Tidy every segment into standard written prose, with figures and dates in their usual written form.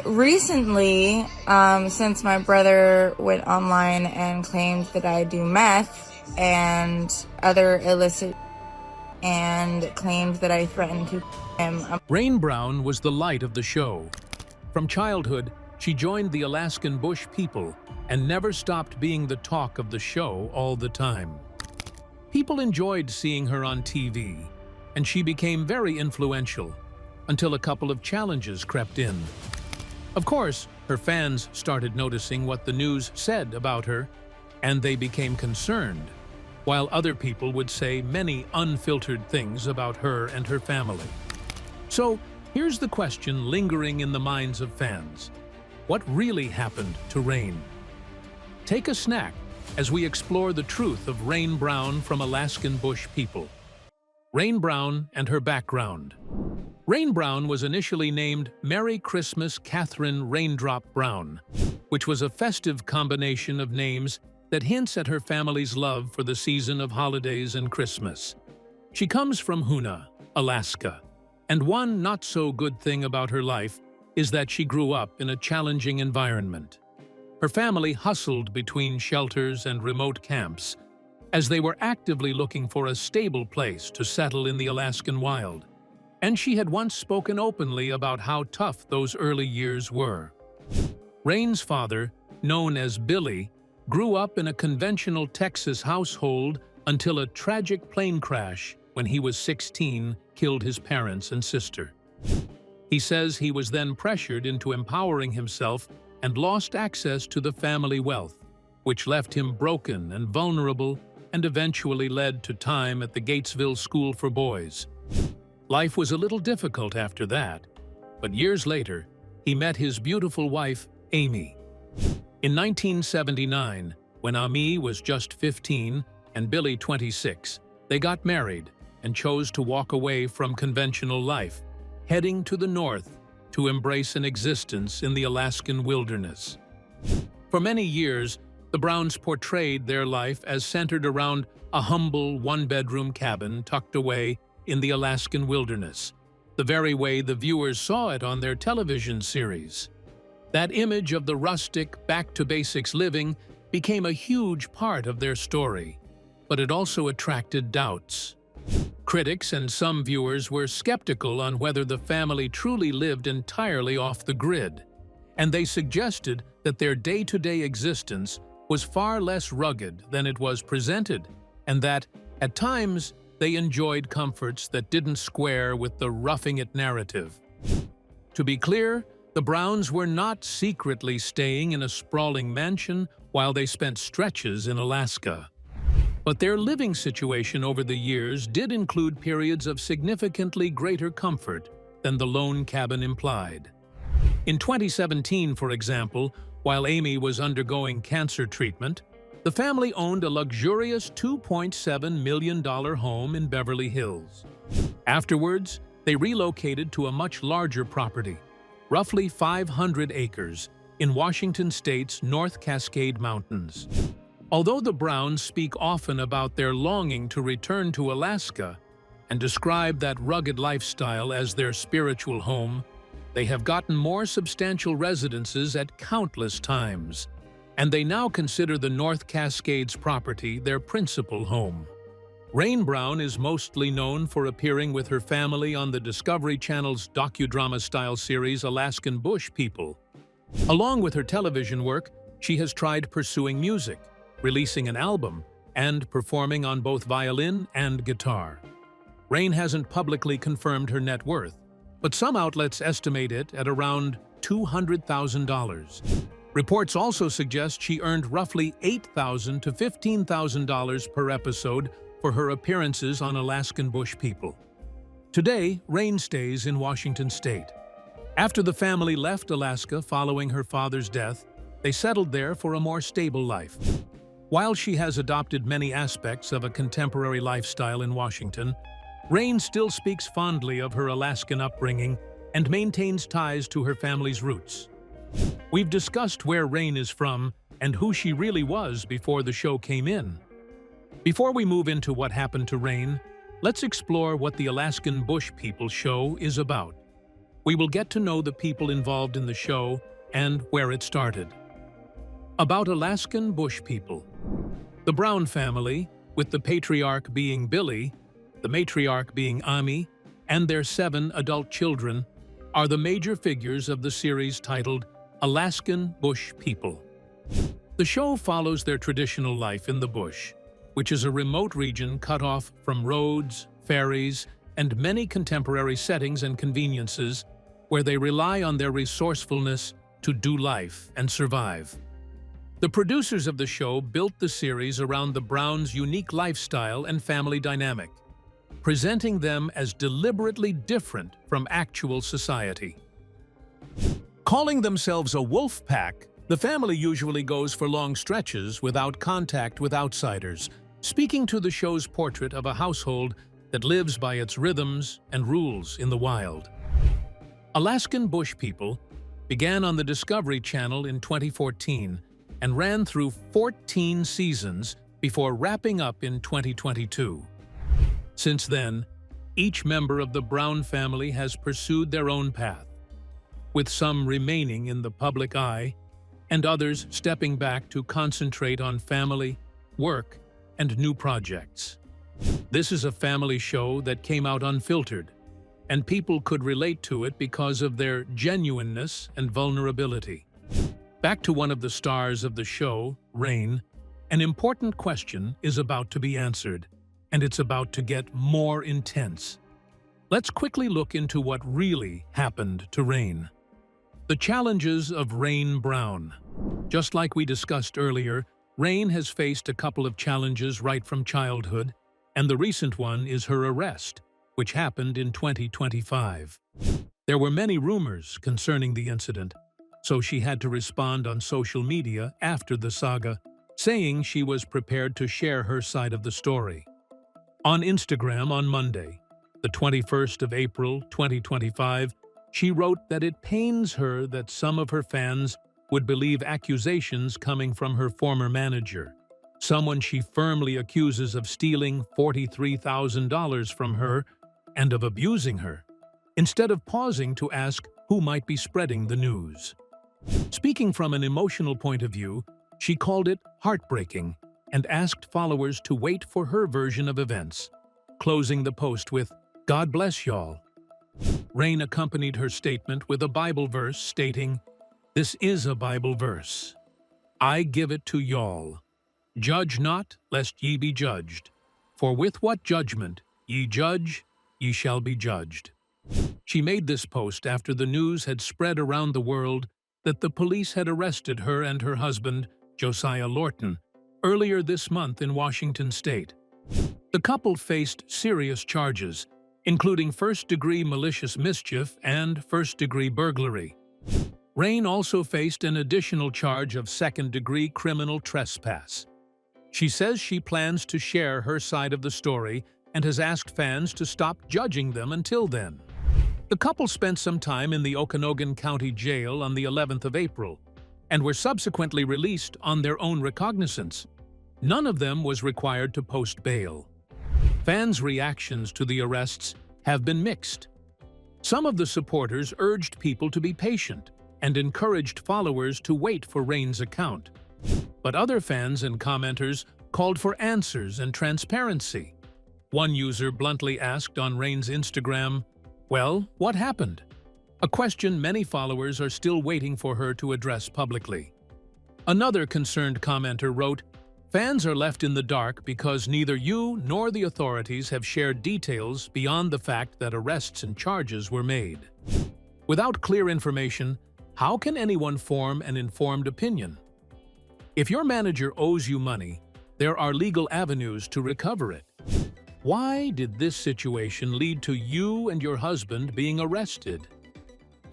Recently, since my brother went online and claimed that I do meth and other illicit and claimed that I threatened to him. Rain Brown was the light of the show. From childhood, she joined the Alaskan Bush People and never stopped being the talk of the show all the time. People enjoyed seeing her on TV, and she became very influential until a couple of challenges crept in. Of course, her fans started noticing what the news said about her, and they became concerned, while other people would say many unfiltered things about her and her family. So, here's the question lingering in the minds of fans. What really happened to Rain? Take a snack as we explore the truth of Rain Brown from Alaskan Bush People. Rain Brown and her background. Rain Brown was initially named Merry Christmas Catherine Raindrop Brown, which was a festive combination of names that hints at her family's love for the season of holidays and Christmas. She comes from Hoona, Alaska, and one not-so-good thing about her life is that she grew up in a challenging environment. Her family hustled between shelters and remote camps as they were actively looking for a stable place to settle in the Alaskan wild. And she had once spoken openly about how tough those early years were. Rain's father, known as Billy, grew up in a conventional Texas household until a tragic plane crash when he was 16 killed his parents and sister. He says he was then pressured into empowering himself and lost access to the family wealth, which left him broken and vulnerable and eventually led to time at the Gatesville School for Boys. Life was a little difficult after that, but years later, he met his beautiful wife, Amy. In 1979, when Amy was just 15 and Billy 26, they got married and chose to walk away from conventional life, heading to the north to embrace an existence in the Alaskan wilderness. For many years, the Browns portrayed their life as centered around a humble one-bedroom cabin tucked away in the Alaskan wilderness, the very way the viewers saw it on their television series. That image of the rustic, back-to-basics living became a huge part of their story, but it also attracted doubts. Critics and some viewers were skeptical on whether the family truly lived entirely off the grid, and they suggested that their day-to-day existence was far less rugged than it was presented, and that, at times, they enjoyed comforts that didn't square with the roughing-it narrative. To be clear, the Browns were not secretly staying in a sprawling mansion while they spent stretches in Alaska. But their living situation over the years did include periods of significantly greater comfort than the lone cabin implied. In 2017, for example, while Amy was undergoing cancer treatment, the family owned a luxurious $2.7 million home in Beverly Hills. Afterwards, they relocated to a much larger property, roughly 500 acres, in Washington State's North Cascade Mountains. Although the Browns speak often about their longing to return to Alaska and describe that rugged lifestyle as their spiritual home, they have gotten more substantial residences at countless times, and they now consider the North Cascades property their principal home. Rain Brown is mostly known for appearing with her family on the Discovery Channel's docudrama-style series Alaskan Bush People. Along with her television work, she has tried pursuing music, releasing an album, and performing on both violin and guitar. Rain hasn't publicly confirmed her net worth, but some outlets estimate it at around $200,000. Reports also suggest she earned roughly $8,000 to $15,000 per episode for her appearances on Alaskan Bush People. Today, Rain stays in Washington State. After the family left Alaska following her father's death, they settled there for a more stable life. While she has adopted many aspects of a contemporary lifestyle in Washington, Rain still speaks fondly of her Alaskan upbringing and maintains ties to her family's roots. We've discussed where Rain is from and who she really was before the show came in. Before we move into what happened to Rain, let's explore what the Alaskan Bush People show is about. we will get to know the people involved in the show and where it started. About Alaskan Bush People. The Brown family, with the patriarch being Billy, the matriarch being Ami, and their 7 adult children, are the major figures of the series titled Alaskan Bush People. The show follows their traditional life in the bush, which is a remote region cut off from roads, ferries, and many contemporary settings and conveniences where they rely on their resourcefulness to do life and survive. The producers of the show built the series around the Browns' unique lifestyle and family dynamic, presenting them as deliberately different from actual society. Calling themselves a wolf pack, the family usually goes for long stretches without contact with outsiders, speaking to the show's portrait of a household that lives by its rhythms and rules in the wild. Alaskan Bush People began on the Discovery Channel in 2014 and ran through 14 seasons before wrapping up in 2022. Since then, each member of the Brown family has pursued their own path, with some remaining in the public eye and others stepping back to concentrate on family, work, and new projects. This is a family show that came out unfiltered, and people could relate to it because of their genuineness and vulnerability. Back to one of the stars of the show, Rain, an important question is about to be answered, and it's about to get more intense. Let's quickly look into what really happened to Rain. The challenges of Rain Brown. Just like we discussed earlier, Rain has faced a couple of challenges right from childhood, and the recent one is her arrest, which happened in 2025. There were many rumors concerning the incident, so she had to respond on social media after the saga, saying she was prepared to share her side of the story. On Instagram on Monday, the 21st of April 2025, she wrote that it pains her that some of her fans would believe accusations coming from her former manager, someone she firmly accuses of stealing $43,000 from her and of abusing her, instead of pausing to ask who might be spreading the news. Speaking from an emotional point of view, she called it heartbreaking and asked followers to wait for her version of events, closing the post with, "God bless y'all." Rain accompanied her statement with a Bible verse stating, "This is a Bible verse. I give it to y'all. Judge not, lest ye be judged. For with what judgment ye judge, ye shall be judged." She made this post after the news had spread around the world that the police had arrested her and her husband, Josiah Lorton, earlier this month in Washington state. The couple faced serious charges, including first-degree malicious mischief and first-degree burglary. Rain also faced an additional charge of second-degree criminal trespass. She says she plans to share her side of the story and has asked fans to stop judging them until then. The couple spent some time in the Okanogan County Jail on the 11th of April and were subsequently released on their own recognizance. None of them was required to post bail. Fans' reactions to the arrests have been mixed. Some of the supporters urged people to be patient and encouraged followers to wait for Rain's account. But other fans and commenters called for answers and transparency. One user bluntly asked on Rain's Instagram, "Well, what happened?" A question many followers are still waiting for her to address publicly. Another concerned commenter wrote, "Fans are left in the dark because neither you nor the authorities have shared details beyond the fact that arrests and charges were made." Without clear information, how can anyone form an informed opinion? If your manager owes you money, there are legal avenues to recover it. Why did this situation lead to you and your husband being arrested?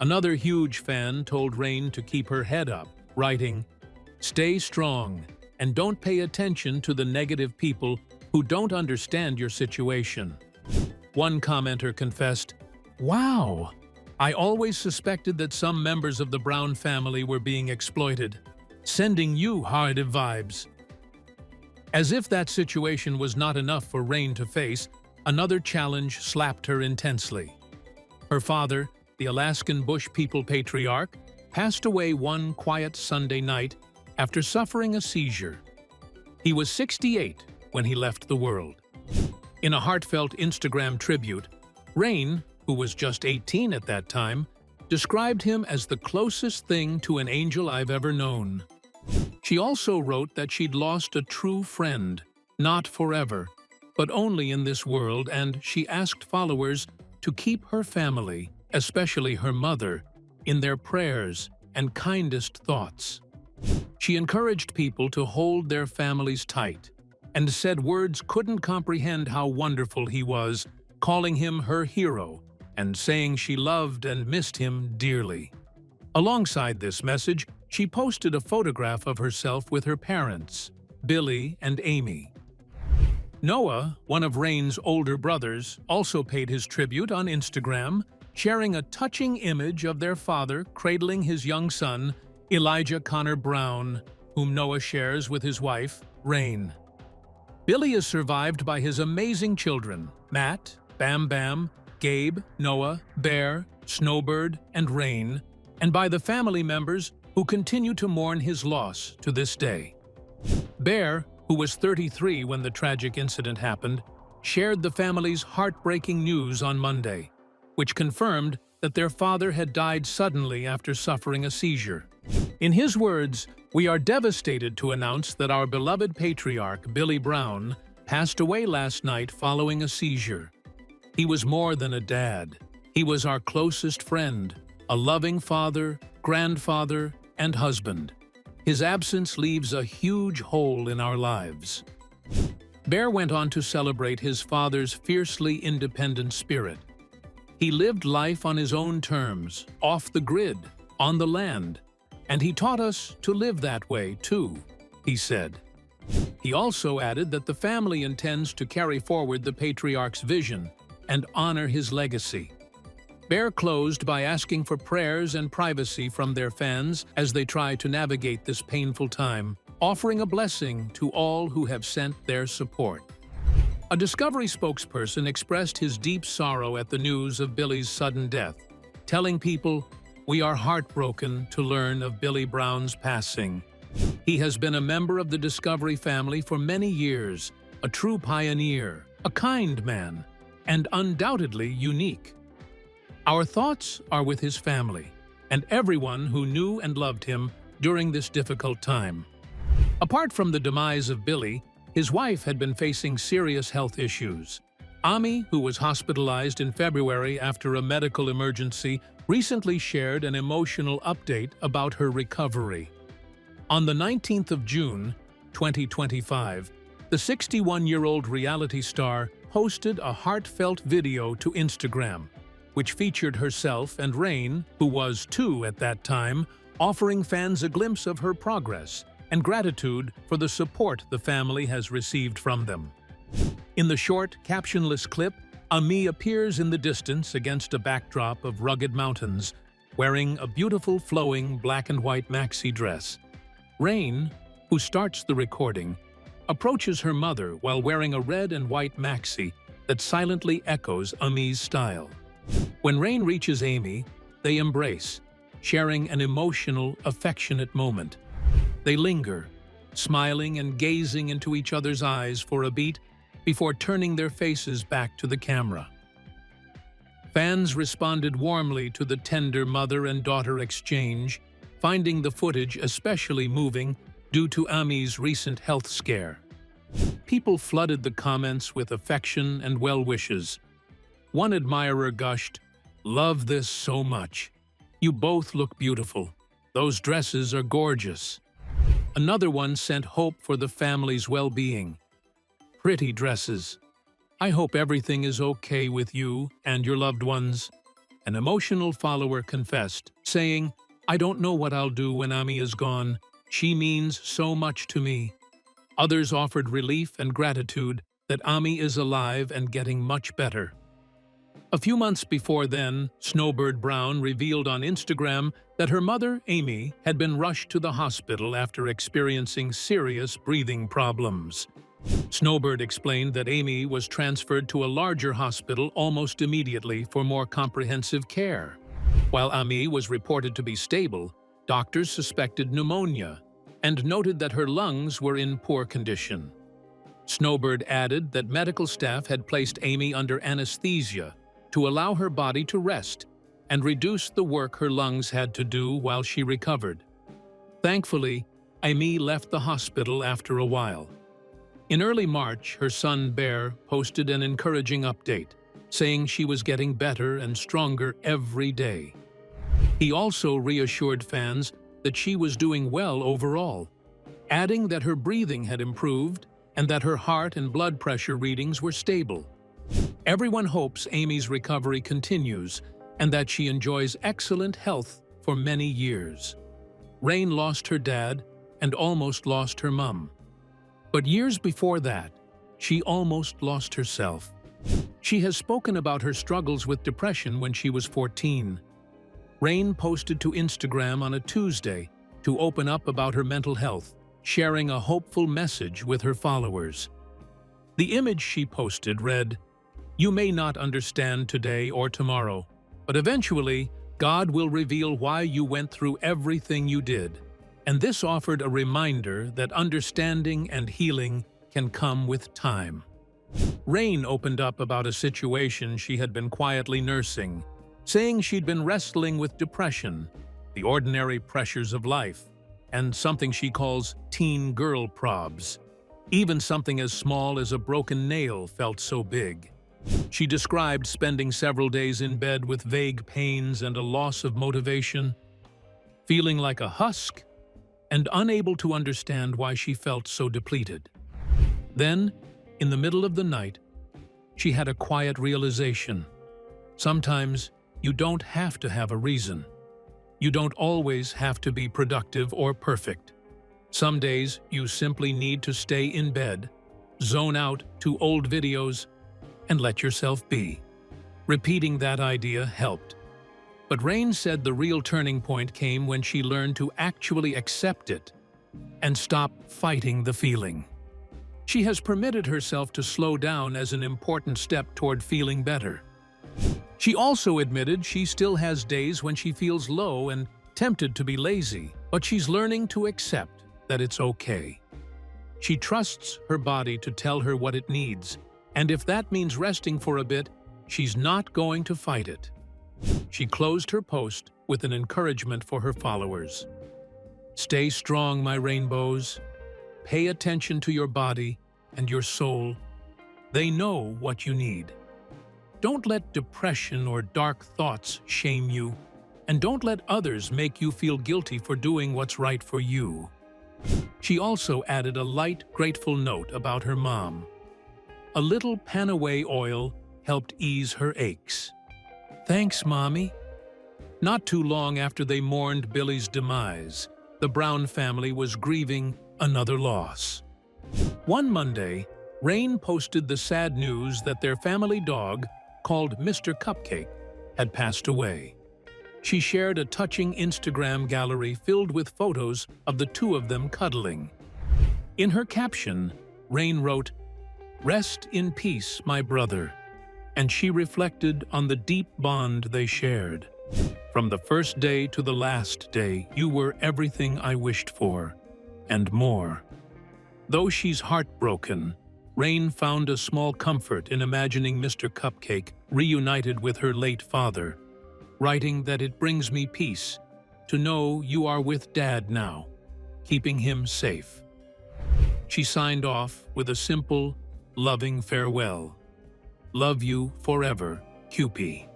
Another huge fan told Rain to keep her head up, writing, "Stay strong and don't pay attention to the negative people who don't understand your situation." One commenter confessed, "Wow, I always suspected that some members of the Brown family were being exploited, sending you hard vibes." As if that situation was not enough for Rain to face, another challenge slapped her intensely. Her father, the Alaskan Bush People patriarch, passed away one quiet Sunday night after suffering a seizure. He was 68 when he left the world. In a heartfelt Instagram tribute, Rain, who was just 18 at that time, described him as the closest thing to an angel I've ever known. She also wrote that she'd lost a true friend, not forever, but only in this world, and she asked followers to keep her family, especially her mother, in their prayers and kindest thoughts. She encouraged people to hold their families tight and said words couldn't comprehend how wonderful he was, calling him her hero and saying she loved and missed him dearly. Alongside this message, she posted a photograph of herself with her parents, Billy and Amy. Noah, one of Rain's older brothers, also paid his tribute on Instagram, sharing a touching image of their father cradling his young son, Elijah Connor Brown, whom Noah shares with his wife, Rain. Billy is survived by his amazing children, Matt, Bam Bam, Gabe, Noah, Bear, Snowbird, and Rain, and by the family members who continue to mourn his loss to this day. Bear, who was 33 when the tragic incident happened, shared the family's heartbreaking news on Monday, which confirmed that their father had died suddenly after suffering a seizure. In his words, "We are devastated to announce that our beloved patriarch, Billy Brown, passed away last night following a seizure. He was more than a dad. He was our closest friend, a loving father, grandfather, and husband. His absence leaves a huge hole in our lives." Bear went on to celebrate his father's fiercely independent spirit. He lived life on his own terms, off the grid, on the land, and he taught us to live that way too, he said. He also added that the family intends to carry forward the patriarch's vision and honor his legacy. Bear closed by asking for prayers and privacy from their fans as they try to navigate this painful time, offering a blessing to all who have sent their support. A Discovery spokesperson expressed his deep sorrow at the news of Billy's sudden death, telling people, "We are heartbroken to learn of Billy Brown's passing. He has been a member of the Discovery family for many years, a true pioneer, a kind man, and undoubtedly unique. Our thoughts are with his family and everyone who knew and loved him during this difficult time." Apart from the demise of Billy, his wife had been facing serious health issues. Ami, who was hospitalized in February after a medical emergency, recently shared an emotional update about her recovery. On the 19th of June, 2025, the 61-year-old reality star posted a heartfelt video to Instagram, which featured herself and Rain, who was 2 at that time, offering fans a glimpse of her progress and gratitude for the support the family has received from them. In the short, captionless clip, Ami appears in the distance against a backdrop of rugged mountains, wearing a beautiful flowing black and white maxi dress. Rain, who starts the recording, approaches her mother while wearing a red and white maxi that silently echoes Ami's style. When Rain reaches Amy, they embrace, sharing an emotional, affectionate moment. They linger, smiling and gazing into each other's eyes for a beat before turning their faces back to the camera. Fans responded warmly to the tender mother and daughter exchange, finding the footage especially moving due to Ami's recent health scare. People flooded the comments with affection and well wishes. One admirer gushed, "Love this so much. You both look beautiful. Those dresses are gorgeous." Another one sent hope for the family's well-being. "Pretty dresses. I hope everything is okay with you and your loved ones." An emotional follower confessed, saying, "I don't know what I'll do when Ami is gone. She means so much to me." Others offered relief and gratitude that Ami is alive and getting much better. A few months before then, Snowbird Brown revealed on Instagram that her mother, Amy, had been rushed to the hospital after experiencing serious breathing problems. Snowbird explained that Amy was transferred to a larger hospital almost immediately for more comprehensive care. While Amy was reported to be stable, doctors suspected pneumonia and noted that her lungs were in poor condition. Snowbird added that medical staff had placed Amy under anesthesia to allow her body to rest and reduce the work her lungs had to do while she recovered. Thankfully, Amy left the hospital after a while. In early March, her son Bear posted an encouraging update, saying she was getting better and stronger every day. He also reassured fans that she was doing well overall, adding that her breathing had improved and that her heart and blood pressure readings were stable. Everyone hopes Amy's recovery continues and that she enjoys excellent health for many years. Rain lost her dad and almost lost her mum. But years before that, she almost lost herself. She has spoken about her struggles with depression when she was 14. Rain posted to Instagram on a Tuesday to open up about her mental health, sharing a hopeful message with her followers. The image she posted read, "You may not understand today or tomorrow, but eventually God will reveal why you went through everything you did." And this offered a reminder that understanding and healing can come with time. Rain opened up about a situation she had been quietly nursing, saying she'd been wrestling with depression, the ordinary pressures of life, and something she calls teen girl probs. Even something as small as a broken nail felt so big. She described spending several days in bed with vague pains and a loss of motivation, feeling like a husk, and unable to understand why she felt so depleted. Then, in the middle of the night, she had a quiet realization. Sometimes you don't have to have a reason. You don't always have to be productive or perfect. Some days you simply need to stay in bed, zone out to old videos, and let yourself be. Repeating that idea helped. But Rain said the real turning point came when she learned to actually accept it and stop fighting the feeling. She has permitted herself to slow down as an important step toward feeling better. She also admitted she still has days when she feels low and tempted to be lazy, but she's learning to accept that it's okay. She trusts her body to tell her what it needs, and if that means resting for a bit, she's not going to fight it. She closed her post with an encouragement for her followers. Stay strong, my rainbows. Pay attention to your body and your soul. They know what you need. Don't let depression or dark thoughts shame you, and don't let others make you feel guilty for doing what's right for you. She also added a light, grateful note about her mom. A little Panaway oil helped ease her aches. Thanks, Mommy. Not too long after they mourned Billy's demise, the Brown family was grieving another loss. One Monday, Rain posted the sad news that their family dog, called Mr. Cupcake, had passed away. She shared a touching Instagram gallery filled with photos of the two of them cuddling. In her caption, Rain wrote, "Rest in peace, my brother," and she reflected on the deep bond they shared. From the first day to the last day, you were everything I wished for, and more. Though she's heartbroken, Rain found a small comfort in imagining Mr. Cupcake reunited with her late father, writing that it brings me peace to know you are with Dad now, keeping him safe. She signed off with a simple, loving farewell. Love you forever, QP.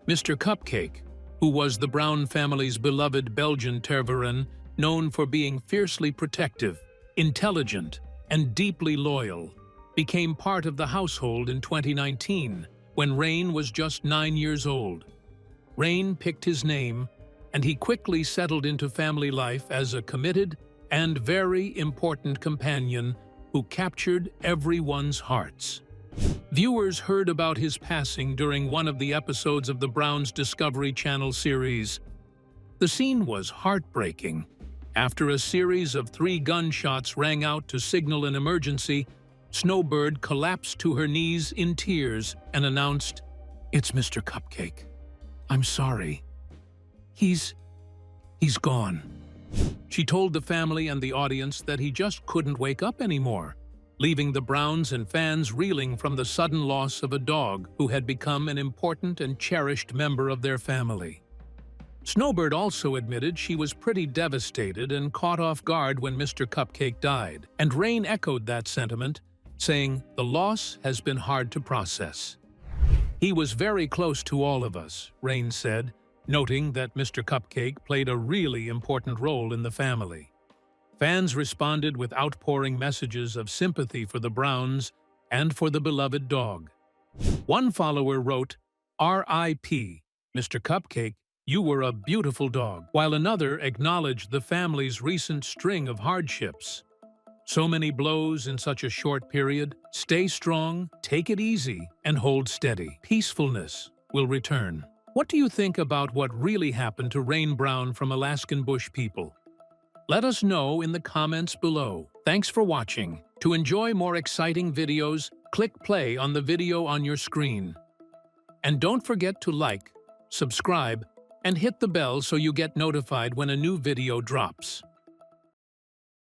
Mr. Cupcake, who was the Brown family's beloved Belgian Tervuren, known for being fiercely protective, intelligent, and deeply loyal, became part of the household in 2019 when Rain was just 9 years old. Rain picked his name, and he quickly settled into family life as a committed and very important companion who captured everyone's hearts. Viewers heard about his passing during one of the episodes of the Browns' Discovery Channel series. The scene was heartbreaking. After a series of 3 gunshots rang out to signal an emergency, Snowbird collapsed to her knees in tears and announced, "It's Mr. Cupcake." I'm sorry. He's gone. She told the family and the audience that he just couldn't wake up anymore, leaving the Browns and fans reeling from the sudden loss of a dog who had become an important and cherished member of their family. Snowbird also admitted she was pretty devastated and caught off guard when Mr. Cupcake died, and Rain echoed that sentiment, saying, "The loss has been hard to process." "He was very close to all of us," Rain said, noting that Mr. Cupcake played a really important role in the family. Fans responded with outpouring messages of sympathy for the Browns and for the beloved dog. One follower wrote, "R.I.P. Mr. Cupcake, you were a beautiful dog," while another acknowledged the family's recent string of hardships. "So many blows in such a short period. Stay strong, take it easy, and hold steady. Peacefulness will return." What do you think about what really happened to Rain Brown from Alaskan Bush People? Let us know in the comments below. Thanks for watching. To enjoy more exciting videos, click play on the video on your screen. And don't forget to like, subscribe, and hit the bell so you get notified when a new video drops.